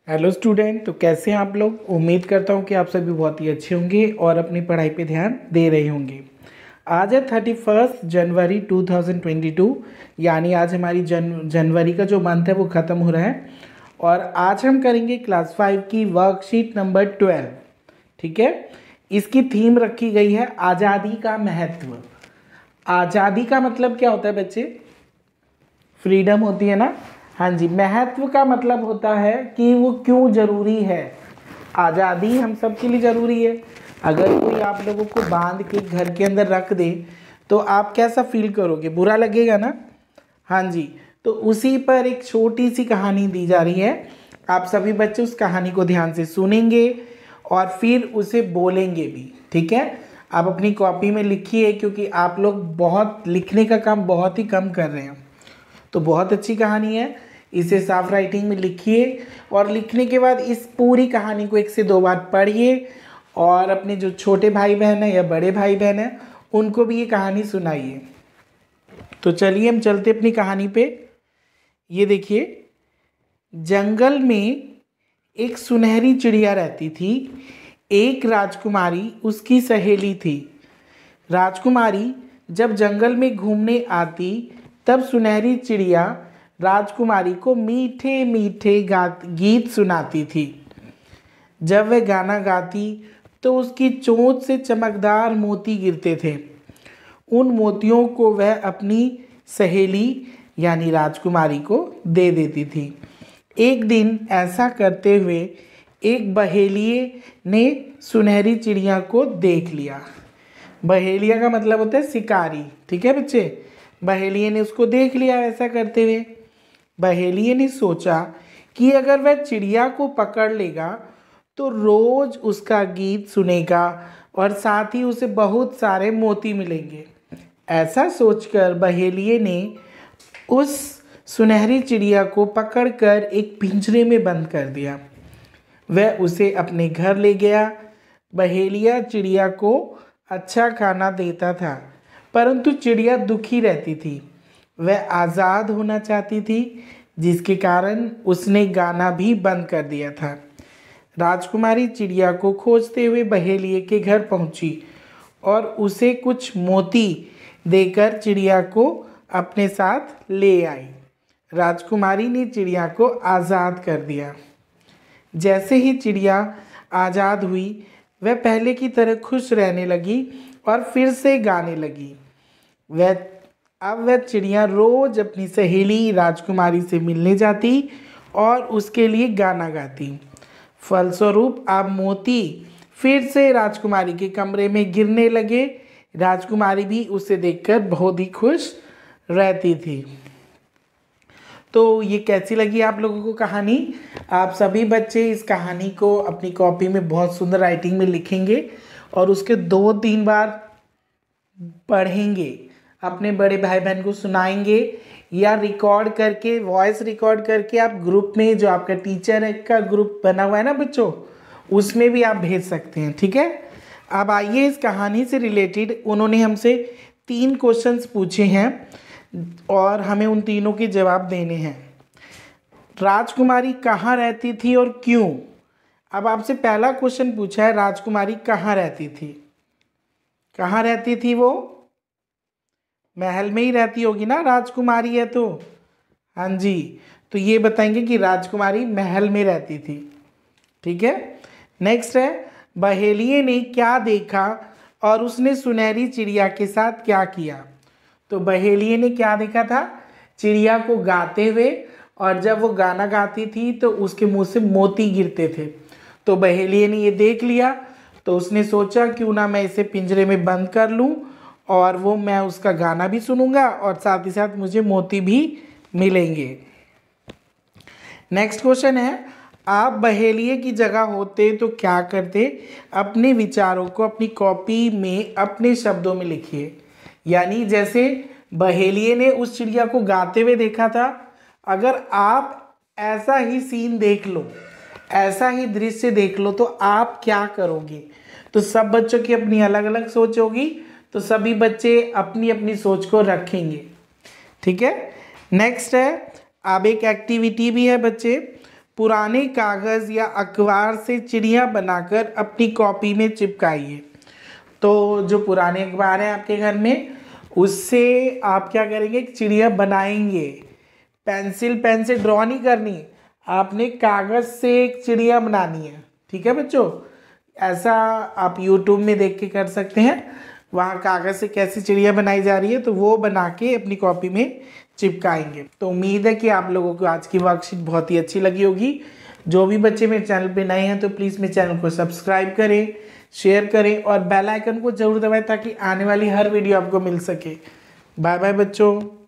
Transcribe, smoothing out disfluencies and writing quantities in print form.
Hello student. तो कैसे हैं आप लोग। उम्मीद करता हूं कि आप सभी बहुत ही अच्छे होंगे और अपनी पढ़ाई पे ध्यान दे रहे होंगे। आज है 31 जनवरी 2022, यानी आज हमारी जनवरी का जो मंथ है वो ख़त्म हो रहा है। और आज हम करेंगे क्लास 5 की वर्कशीट नंबर 12। ठीक है। इसकी थीम रखी गई है आज़ादी का महत्व। आज़ादी का मतलब क्या होता है बच्चे? फ्रीडम होती है ना। हाँ जी। महत्व का मतलब होता है कि वो क्यों ज़रूरी है। आज़ादी हम सब के लिए ज़रूरी है। अगर कोई आप लोगों को बांध के घर के अंदर रख दे तो आप कैसा फील करोगे? बुरा लगेगा ना। हाँ जी। तो उसी पर एक छोटी सी कहानी दी जा रही है। आप सभी बच्चे उस कहानी को ध्यान से सुनेंगे और फिर उसे बोलेंगे भी। ठीक है। आप अपनी कॉपी में लिखिए, क्योंकि आप लोग बहुत लिखने का काम बहुत ही कम कर रहे हैं। तो बहुत अच्छी कहानी है, इसे साफ राइटिंग में लिखिए और लिखने के बाद इस पूरी कहानी को 1 से 2 बार पढ़िए और अपने जो छोटे भाई बहन हैं या बड़े भाई बहन हैं उनको भी ये कहानी सुनाइए। तो चलिए हम चलते अपनी कहानी पे। ये देखिए, जंगल में एक सुनहरी चिड़िया रहती थी। एक राजकुमारी उसकी सहेली थी। राजकुमारी जब जंगल में घूमने आती तब सुनहरी चिड़िया राजकुमारी को मीठे मीठे गीत सुनाती थी। जब वह गाना गाती तो उसकी चोंच से चमकदार मोती गिरते थे। उन मोतियों को वह अपनी सहेली यानी राजकुमारी को दे देती थी। एक दिन ऐसा करते हुए एक बहेलिये ने सुनहरी चिड़िया को देख लिया। बहेलिया का मतलब होता है शिकारी। ठीक है बच्चे। बहेलिये ने उसको देख लिया ऐसा करते हुए। बहेलिये ने सोचा कि अगर वह चिड़िया को पकड़ लेगा तो रोज उसका गीत सुनेगा और साथ ही उसे बहुत सारे मोती मिलेंगे। ऐसा सोचकर बहेलिये ने उस सुनहरी चिड़िया को पकड़कर एक पिंजरे में बंद कर दिया। वह उसे अपने घर ले गया। बहेलिया चिड़िया को अच्छा खाना देता था, परंतु चिड़िया दुखी रहती थी। वह आज़ाद होना चाहती थी, जिसके कारण उसने गाना भी बंद कर दिया था। राजकुमारी चिड़िया को खोजते हुए बहेलिये के घर पहुंची और उसे कुछ मोती देकर चिड़िया को अपने साथ ले आई। राजकुमारी ने चिड़िया को आज़ाद कर दिया। जैसे ही चिड़िया आज़ाद हुई वह पहले की तरह खुश रहने लगी और फिर से गाने लगी। वह चिड़िया रोज अपनी सहेली राजकुमारी से मिलने जाती और उसके लिए गाना गाती। फलस्वरूप अब मोती फिर से राजकुमारी के कमरे में गिरने लगे। राजकुमारी भी उसे देखकर बहुत ही खुश रहती थी। तो ये कैसी लगी आप लोगों को कहानी? आप सभी बच्चे इस कहानी को अपनी कॉपी में बहुत सुंदर राइटिंग में लिखेंगे और उसके 2-3 बार पढ़ेंगे। अपने बड़े भाई बहन को सुनाएंगे या रिकॉर्ड करके, वॉइस रिकॉर्ड करके आप ग्रुप में, जो आपका टीचर का ग्रुप बना हुआ है ना बच्चों, उसमें भी आप भेज सकते हैं। ठीक है। अब आइए, इस कहानी से रिलेटेड उन्होंने हमसे 3 क्वेश्चंस पूछे हैं और हमें उन तीनों के जवाब देने हैं। राजकुमारी कहाँ रहती थी और क्यों? अब आपसे पहला क्वेश्चन पूछा है, राजकुमारी कहाँ रहती थी? कहाँ रहती थी वो? महल में ही रहती होगी ना, राजकुमारी है तो। हाँ जी। तो ये बताएंगे कि राजकुमारी महल में रहती थी। ठीक है। नेक्स्ट है, बहेलिये ने क्या देखा और उसने सुनहरी चिड़िया के साथ क्या किया? तो बहेलिये ने क्या देखा था? चिड़िया को गाते हुए, और जब वो गाना गाती थी तो उसके मुंह से मोती गिरते थे। तो बहेलिये ने ये देख लिया तो उसने सोचा क्यों ना मैं इसे पिंजरे में बंद कर लूं और मैं उसका गाना भी सुनूंगा और साथ ही साथ मुझे मोती भी मिलेंगे। नेक्स्ट क्वेश्चन है, आप बहेलिये की जगह होते तो क्या करते? अपने विचारों को अपनी कॉपी में अपने शब्दों में लिखिए। यानी जैसे बहेलिये ने उस चिड़िया को गाते हुए देखा था, अगर आप ऐसा ही सीन देख लो, ऐसा ही दृश्य देख लो तो आप क्या करोगे? तो सब बच्चों की अपनी अलग अलग सोच होगी, तो सभी बच्चे अपनी अपनी सोच को रखेंगे। ठीक है। नेक्स्ट है, अब एक एक्टिविटी भी है बच्चे। पुराने कागज़ या अखबार से चिड़िया बनाकर अपनी कॉपी में चिपकाइए। तो जो पुराने अखबार हैं आपके घर में, उससे आप क्या करेंगे, एक चिड़िया बनाएंगे। पेंसिल पेन से ड्रॉ नहीं करनी, आपने कागज़ से एक चिड़िया बनानी है। ठीक है बच्चों, ऐसा आप YouTube में देख के कर सकते हैं, वहाँ कागज़ से कैसी चिड़िया बनाई जा रही है तो वो बना के अपनी कॉपी में चिपकाएंगे। तो उम्मीद है कि आप लोगों को आज की वर्कशीट बहुत ही अच्छी लगी होगी। जो भी बच्चे मेरे चैनल पे नए हैं तो प्लीज़ मेरे चैनल को सब्सक्राइब करें, शेयर करें और बेल आइकन को ज़रूर दबाएं ताकि आने वाली हर वीडियो आपको मिल सके। बाय बाय बच्चों।